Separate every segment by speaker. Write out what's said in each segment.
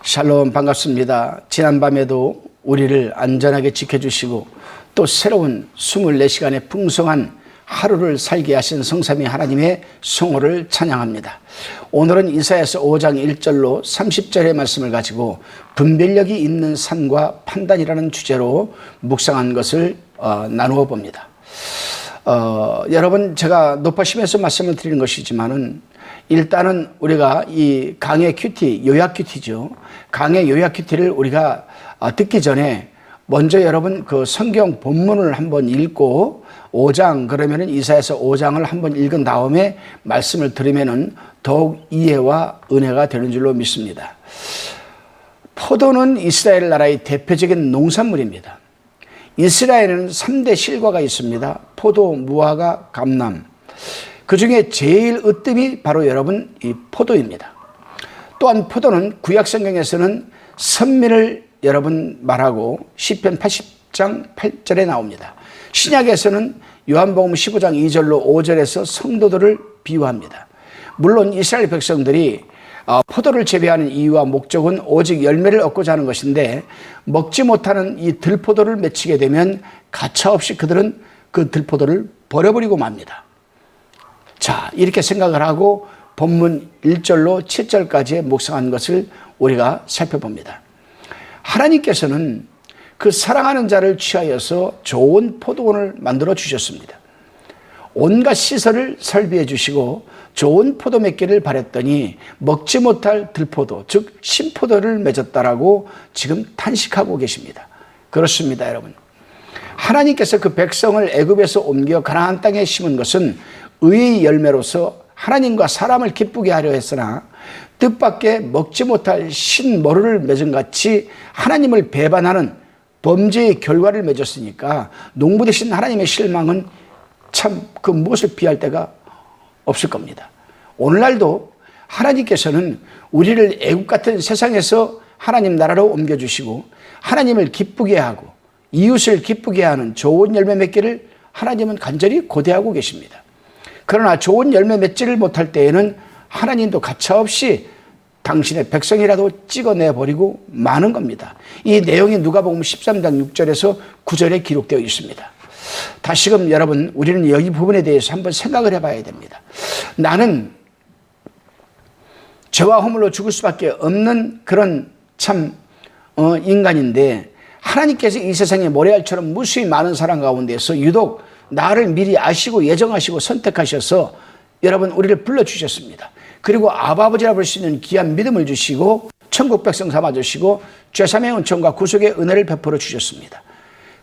Speaker 1: 샬롬 반갑습니다. 지난밤에도 우리를 안전하게 지켜주시고 또 새로운 24시간의 풍성한 하루를 살게 하신 성삼위 하나님의 성호를 찬양합니다. 오늘은 이사야서 5장 1절로 30절의 말씀을 가지고 분별력이 있는 산과 판단이라는 주제로 묵상한 것을 나누어 봅니다. 여러분, 제가 높아심에서 말씀을 드리는 것이지만은 일단은 우리가 이 강의 큐티, 요약 큐티죠. 강의 요약 큐티를 우리가 듣기 전에 먼저 여러분 그 성경 본문을 한번 읽고 5장, 그러면은 이사야서 5장을 한번 읽은 다음에 말씀을 들으면은 더욱 이해와 은혜가 되는 줄로 믿습니다. 포도는 이스라엘 나라의 대표적인 농산물입니다. 이스라엘에는 3대 실과가 있습니다. 포도, 무화과, 감람. 그 중에 제일 으뜸이 바로 여러분 이 포도입니다. 또한 포도는 구약 성경에서는 선민을 여러분 말하고 시편 80장 8절에 나옵니다. 신약에서는 요한복음 15장 2절로 5절에서 성도들을 비유합니다. 물론 이스라엘 백성들이 포도를 재배하는 이유와 목적은 오직 열매를 얻고자 하는 것인데, 먹지 못하는 이 들포도를 맺히게 되면 가차없이 그들은 그 들포도를 버려버리고 맙니다. 자, 이렇게 생각을 하고 본문 1절로 7절까지의 묵상한 것을 우리가 살펴봅니다. 하나님께서는 그 사랑하는 자를 취하여서 좋은 포도원을 만들어 주셨습니다. 온갖 시설을 설비해 주시고 좋은 포도 맺기를 바랬더니 먹지 못할 들포도, 즉 신포도를 맺었다라고 지금 탄식하고 계십니다. 그렇습니다, 여러분. 하나님께서 그 백성을 애굽에서 옮겨 가나안 땅에 심은 것은 의의 열매로서 하나님과 사람을 기쁘게 하려 했으나 뜻밖의 먹지 못할 신모를 맺은 같이 하나님을 배반하는 범죄의 결과를 맺었으니까 농부 되신 하나님의 실망은 참 그 무엇을 비할 데가 없을 겁니다. 오늘날도 하나님께서는 우리를 애국 같은 세상에서 하나님 나라로 옮겨주시고 하나님을 기쁘게 하고 이웃을 기쁘게 하는 좋은 열매 맺기를 하나님은 간절히 고대하고 계십니다. 그러나 좋은 열매 맺지를 못할 때에는 하나님도 가차없이 당신의 백성이라도 찍어내버리고 마는 겁니다. 이 내용이 누가복음 13장 6절에서 9절에 기록되어 있습니다. 다시금 여러분, 우리는 여기 부분에 대해서 한번 생각을 해봐야 됩니다. 나는 죄와 허물로 죽을 수밖에 없는 그런 참 인간인데, 하나님께서 이 세상에 모래알처럼 무수히 많은 사람 가운데서 유독 나를 미리 아시고 예정하시고 선택하셔서 여러분 우리를 불러주셨습니다. 그리고 아버지라 부를 수 있는 귀한 믿음을 주시고 천국 백성 삼아주시고 죄사함의 은총과 구속의 은혜를 베풀어 주셨습니다.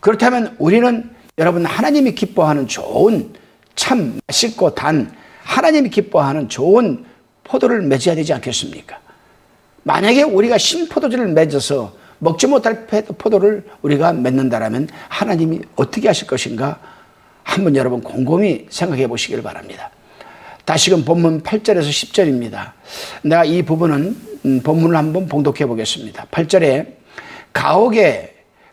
Speaker 1: 그렇다면 우리는 여러분 하나님이 기뻐하는 좋은, 참 맛있고 단 하나님이 기뻐하는 좋은 포도를 맺어야 되지 않겠습니까? 만약에 우리가 신포도주를 맺어서 먹지 못할 포도를 우리가 맺는다라면 하나님이 어떻게 하실 것인가 한번 여러분 곰곰이 생각해 보시길 바랍니다. 다시금 본문 8절에서 10절입니다. 내가 이 부분은 본문을 한번 봉독해 보겠습니다. 8절에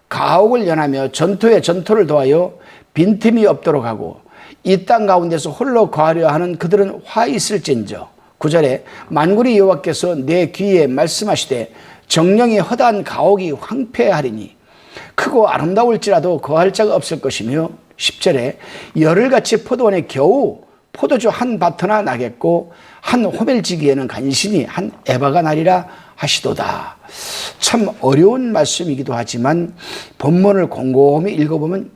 Speaker 1: 가옥을 연하며 전투에 전투를 더하여 빈틈이 없도록 하고 이 땅 가운데서 홀로 거하려 하는 그들은 화 있을진저. 9절에 만군의 여호와께서 내 귀에 말씀하시되 정령이 허다한 가옥이 황폐하리니 크고 아름다울지라도 거할 자가 없을 것이며, 10절에 열흘같이 포도원에 겨우 포도주 한 바트나 나겠고 한 호멜지기에는 간신히 한 에바가 나리라 하시도다. 참 어려운 말씀이기도 하지만 본문을 곰곰이 읽어보면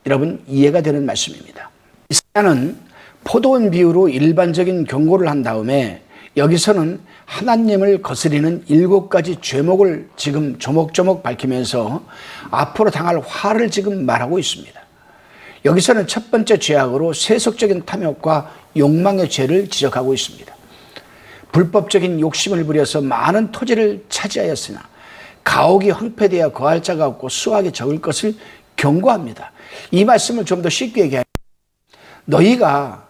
Speaker 1: 여러분 이해가 되는 말씀입니다. 이사야는 포도원 비유로 일반적인 경고를 한 다음에 여기서는 하나님을 거스리는 7가지 죄목을 지금 조목조목 밝히면서 앞으로 당할 화를 지금 말하고 있습니다. 여기서는 첫 번째 죄악으로 세속적인 탐욕과 욕망의 죄를 지적하고 있습니다. 불법적인 욕심을 부려서 많은 토지를 차지하였으나 가옥이 황폐되어 거할 자가 없고 수확이 적을 것을 경고합니다. 이 말씀을 좀 더 쉽게 얘기하면, 너희가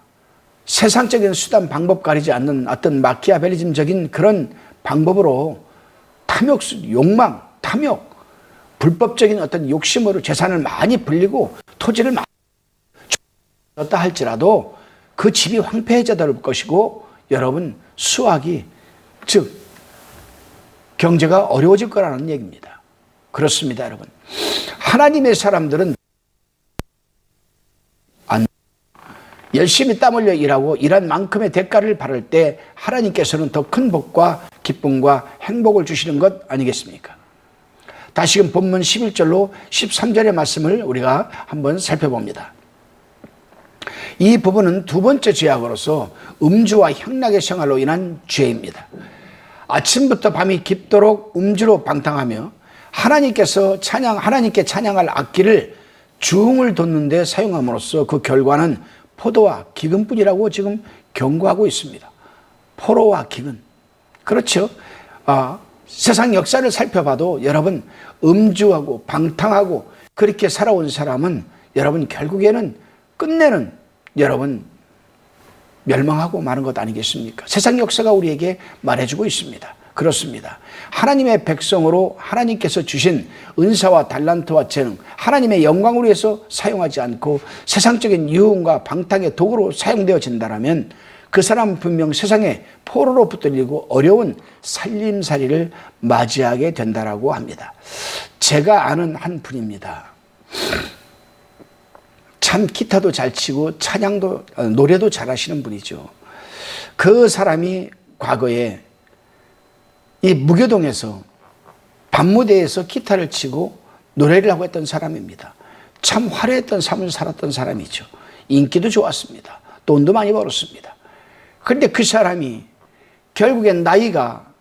Speaker 1: 세상적인 수단 방법 가리지 않는 어떤 마키아벨리즘적인 그런 방법으로 탐욕, 욕망, 탐욕, 불법적인 어떤 욕심으로 재산을 많이 불리고 토지를 많이 줬다 할지라도 그 집이 황폐해져 될 것이고 여러분 수확이 즉 경제가 어려워질 거라는 얘기입니다. 그렇습니다, 여러분. 하나님의 사람들은 열심히 땀 흘려 일하고 일한 만큼의 대가를 받을 때 하나님께서는 더 큰 복과 기쁨과 행복을 주시는 것 아니겠습니까? 다시금 본문 11절로 13절의 말씀을 우리가 한번 살펴봅니다. 이 부분은 두 번째 죄악으로서 음주와 향락의 생활로 인한 죄입니다. 아침부터 밤이 깊도록 음주로 방탕하며 하나님께 찬양할 악기를 주흥을 돋는 데 사용함으로써 그 결과는 포도와 기근뿐이라고 지금 경고하고 있습니다. 포로와 기근. 그렇죠. 세상 역사를 살펴봐도 여러분 음주하고 방탕하고 그렇게 살아온 사람은 여러분 결국에는 끝내는 여러분 멸망하고 마는 것 아니겠습니까? 세상 역사가 우리에게 말해주고 있습니다. 그렇습니다. 하나님의 백성으로 하나님께서 주신 은사와 달란트와 재능, 하나님의 영광을 위해서 사용하지 않고 세상적인 유흥과 방탕의 도구로 사용되어진다면 그 사람은 분명 세상에 포로로 붙들리고 어려운 살림살이를 맞이하게 된다라고 합니다. 제가 아는 한 분입니다. 참 기타도 잘 치고 찬양도 노래도 잘하시는 분이죠. 그 사람이 과거에 이 무교동에서 밤무대에서 기타를 치고 노래를 하고 했던 사람입니다. 참 화려했던 삶을 살았던 사람이죠. 인기도 좋았습니다. 돈도 많이 벌었습니다. 그런데 그 사람이 결국엔 나이가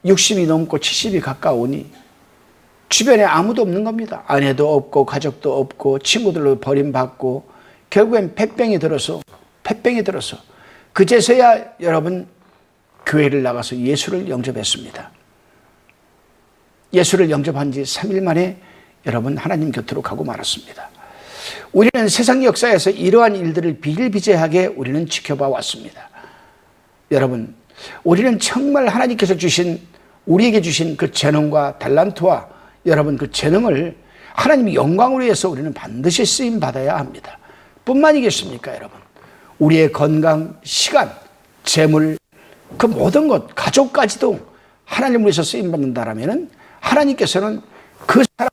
Speaker 1: 60이 넘고 70이 가까우니 주변에 아무도 없는 겁니다. 아내도 없고 가족도 없고 친구들로 버림받고 결국엔 폐병이 들어서 그제서야 여러분 교회를 나가서 예수를 영접했습니다. 예수를 영접한 지 3일 만에 여러분 하나님 곁으로 가고 말았습니다. 우리는 세상 역사에서 이러한 일들을 비일비재하게 우리는 지켜봐 왔습니다. 여러분, 우리는 정말 하나님께서 우리에게 주신 그 재능과 달란트와 여러분 그 재능을 하나님의 영광을 위해서 우리는 반드시 쓰임 받아야 합니다. 뿐만이겠습니까, 여러분? 우리의 건강, 시간, 재물, 그 모든 것, 가족까지도 하나님을 위해서 쓰임 받는다라면 하나님께서는 그 사람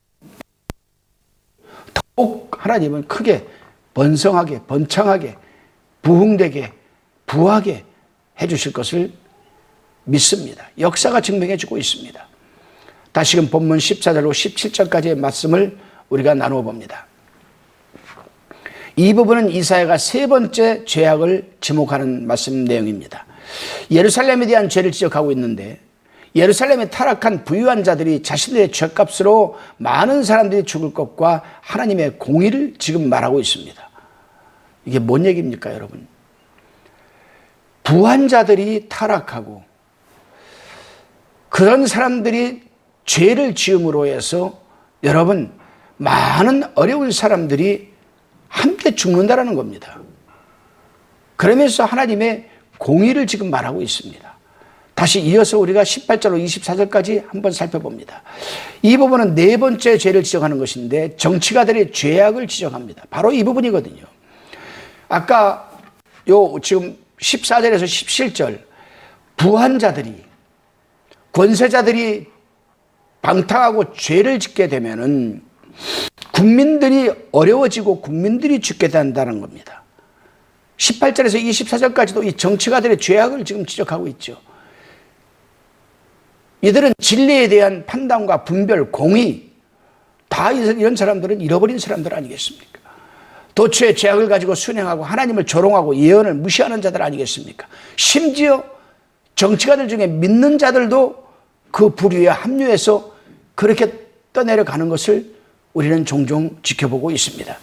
Speaker 1: 더욱 하나님은 크게 번성하게, 번창하게, 부흥되게, 부하게 해주실 것을 믿습니다. 역사가 증명해주고 있습니다. 다시금 본문 14절로 17절까지의 말씀을 우리가 나누어 봅니다. 이 부분은 이사야가 세 번째 죄악을 지목하는 말씀 내용입니다. 예루살렘에 대한 죄를 지적하고 있는데 예루살렘에 타락한 부유한 자들이 자신들의 죄값으로 많은 사람들이 죽을 것과 하나님의 공의를 지금 말하고 있습니다. 이게 뭔 얘기입니까, 여러분? 부한 자들이 타락하고 그런 사람들이 죄를 지음으로 해서 여러분 많은 어려운 사람들이 함께 죽는다라는 겁니다. 그러면서 하나님의 공의를 지금 말하고 있습니다. 다시 이어서 우리가 18절로 24절까지 한번 살펴봅니다. 이 부분은 네 번째 죄를 지적하는 것인데 정치가들의 죄악을 지적합니다. 바로 이 부분이거든요. 아까 지금 14절에서 17절 부한 자들이 권세자들이 방탕하고 죄를 짓게 되면은 국민들이 어려워지고 국민들이 죽게 된다는 겁니다. 18절에서 24절까지도 이 정치가들의 죄악을 지금 지적하고 있죠. 이들은 진리에 대한 판단과 분별, 공의, 다 이런 사람들은 잃어버린 사람들 아니겠습니까? 도처의 죄악을 가지고 순행하고 하나님을 조롱하고 예언을 무시하는 자들 아니겠습니까? 심지어 정치가들 중에 믿는 자들도 그 불의에 합류해서 그렇게 떠내려가는 것을 우리는 종종 지켜보고 있습니다.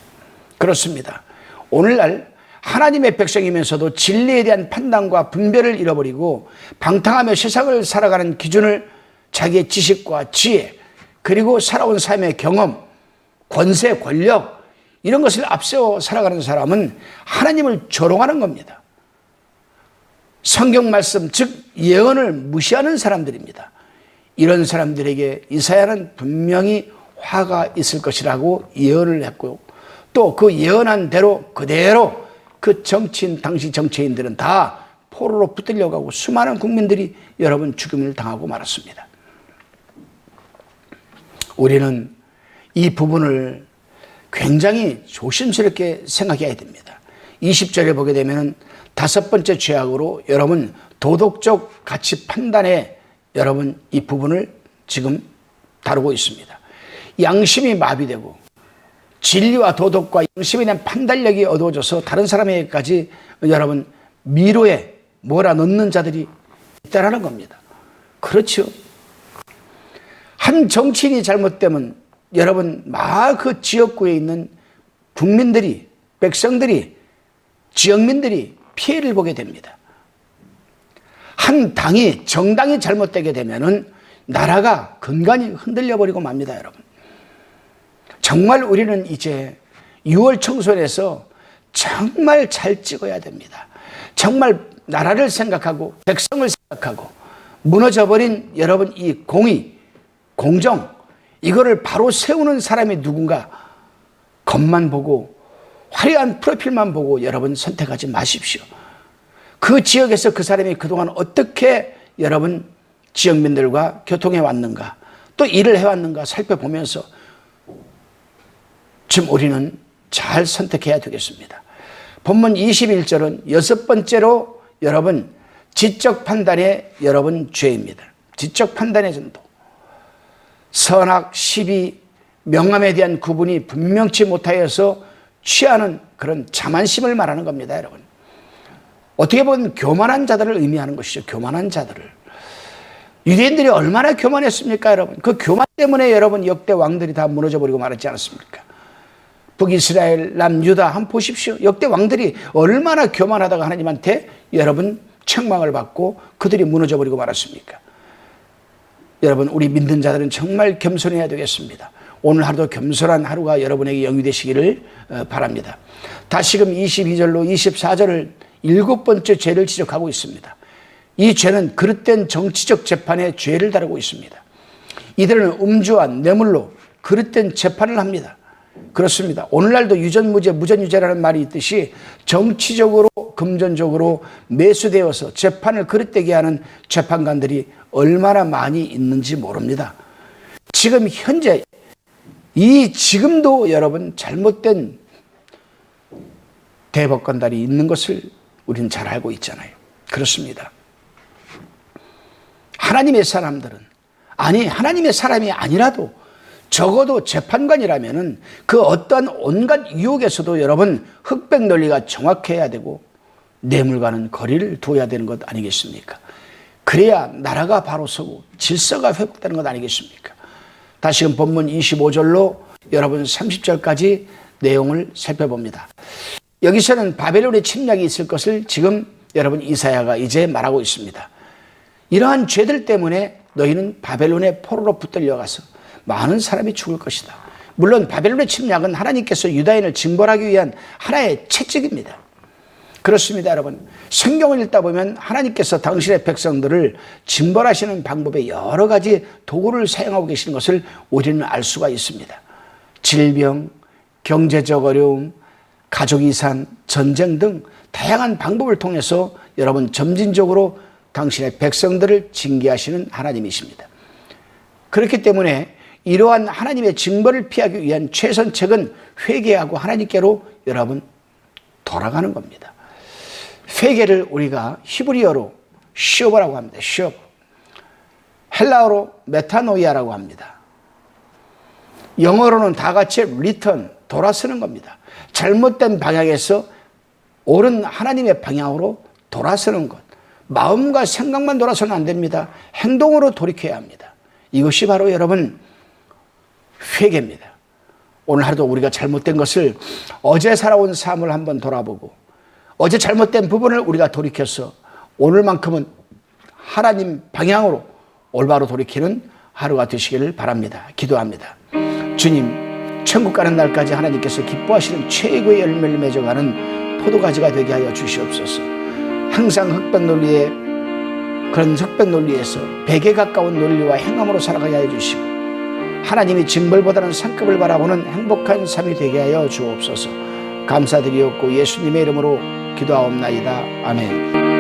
Speaker 1: 그렇습니다. 오늘날 하나님의 백성이면서도 진리에 대한 판단과 분별을 잃어버리고 방탕하며 세상을 살아가는 기준을 자기의 지식과 지혜 그리고 살아온 삶의 경험, 권세, 권력 이런 것을 앞세워 살아가는 사람은 하나님을 조롱하는 겁니다. 성경 말씀 즉 예언을 무시하는 사람들입니다. 이런 사람들에게 이사야는 분명히 화가 있을 것이라고 예언을 했고 또 그 예언한 대로 그대로 그 당시 정치인들은 다 포로로 붙들려가고 수많은 국민들이 여러분 죽음을 당하고 말았습니다. 우리는 이 부분을 굉장히 조심스럽게 생각해야 됩니다. 20절에 보게 되면 다섯 번째 죄악으로 여러분 도덕적 가치 판단에 여러분 이 부분을 지금 다루고 있습니다. 양심이 마비되고 진리와 도덕과 양심에 대한 판단력이 어두워져서 다른 사람에게까지 여러분 미로에 몰아넣는 자들이 있다라는 겁니다. 그렇죠. 한 정치인이 잘못되면 여러분 막 그 지역구에 있는 국민들이, 백성들이, 지역민들이 피해를 보게 됩니다. 한 당이, 정당이 잘못되게 되면은 나라가 근간이 흔들려 버리고 맙니다, 여러분. 정말 우리는 이제 6월 총선에서 정말 잘 찍어야 됩니다. 정말 나라를 생각하고 백성을 생각하고 무너져버린 여러분 이 공의, 공정, 이거를 바로 세우는 사람이 누군가 겉만 보고 화려한 프로필만 보고 여러분 선택하지 마십시오. 그 지역에서 그 사람이 그동안 어떻게 여러분 지역민들과 교통해 왔는가, 또 일을 해왔는가 살펴보면서 지금 우리는 잘 선택해야 되겠습니다. 본문 21절은 여섯 번째로 여러분 지적 판단의 여러분 죄입니다. 지적 판단의 전도. 선악, 시비, 명함에 대한 구분이 분명치 못하여서 취하는 그런 자만심을 말하는 겁니다, 여러분. 어떻게 보면 교만한 자들을 의미하는 것이죠. 교만한 자들을. 유대인들이 얼마나 교만했습니까, 여러분? 그 교만 때문에 여러분 역대 왕들이 다 무너져 버리고 말았지 않았습니까? 북이스라엘, 남유다 한번 보십시오. 역대 왕들이 얼마나 교만하다가 하나님한테 여러분 책망을 받고 그들이 무너져 버리고 말았습니까? 여러분 우리 믿는 자들은 정말 겸손해야 되겠습니다. 오늘 하루도 겸손한 하루가 여러분에게 영위되시기를 바랍니다. 다시금 22절로 24절을 일곱 번째 죄를 지적하고 있습니다. 이 죄는 그릇된 정치적 재판의 죄를 다루고 있습니다. 이들은 음주와 뇌물로 그릇된 재판을 합니다. 그렇습니다. 오늘날도 유전무죄, 무전유죄라는 말이 있듯이 정치적으로, 금전적으로 매수되어서 재판을 그릇되게 하는 재판관들이 얼마나 많이 있는지 모릅니다. 지금 현재 지금도 여러분 잘못된 대법관들이 있는 것을 우리는 잘 알고 있잖아요. 그렇습니다. 하나님의 사람들은, 아니 하나님의 사람이 아니라도 적어도 재판관이라면은 그 어떠한 온갖 유혹에서도 여러분 흑백 논리가 정확해야 되고 뇌물과는 거리를 두어야 되는 것 아니겠습니까? 그래야 나라가 바로 서고 질서가 회복되는 것 아니겠습니까? 다시금 본문 25절로 여러분 30절까지 내용을 살펴봅니다. 여기서는 바벨론의 침략이 있을 것을 지금 여러분 이사야가 이제 말하고 있습니다. 이러한 죄들 때문에 너희는 바벨론의 포로로 붙들려가서 많은 사람이 죽을 것이다. 물론 바벨론의 침략은 하나님께서 유다인을 징벌하기 위한 하나의 채찍입니다. 그렇습니다, 여러분. 성경을 읽다 보면 하나님께서 당신의 백성들을 징벌하시는 방법에 여러 가지 도구를 사용하고 계시는 것을 우리는 알 수가 있습니다. 질병, 경제적 어려움, 가족 이산, 전쟁 등 다양한 방법을 통해서 여러분 점진적으로 당신의 백성들을 징계하시는 하나님이십니다. 그렇기 때문에 이러한 하나님의 징벌을 피하기 위한 최선책은 회개하고 하나님께로 여러분 돌아가는 겁니다. 회개를 우리가 히브리어로 시오바라고 합니다. 시오바. 헬라어로 메타노이아라고 합니다. 영어로는 다 같이 리턴, 돌아서는 겁니다. 잘못된 방향에서 옳은 하나님의 방향으로 돌아서는 것. 마음과 생각만 돌아서는 안 됩니다. 행동으로 돌이켜야 합니다. 이것이 바로 여러분 회개입니다. 오늘 하루도 우리가 잘못된 것을 어제 살아온 삶을 한번 돌아보고 어제 잘못된 부분을 우리가 돌이켜서 오늘만큼은 하나님 방향으로 올바로 돌이키는 하루가 되시기를 바랍니다. 기도합니다. 주님, 천국 가는 날까지 하나님께서 기뻐하시는 최고의 열매를 맺어가는 포도가지가 되게 하여 주시옵소서. 항상 흑백 논리에 그런 흑백 논리에서 백에 가까운 논리와 행함으로 살아가게 하여 주시고 하나님이 징벌보다는 상급을 바라보는 행복한 삶이 되게 하여 주옵소서. 감사드리옵고 예수님의 이름으로 기도하옵나이다. 아멘.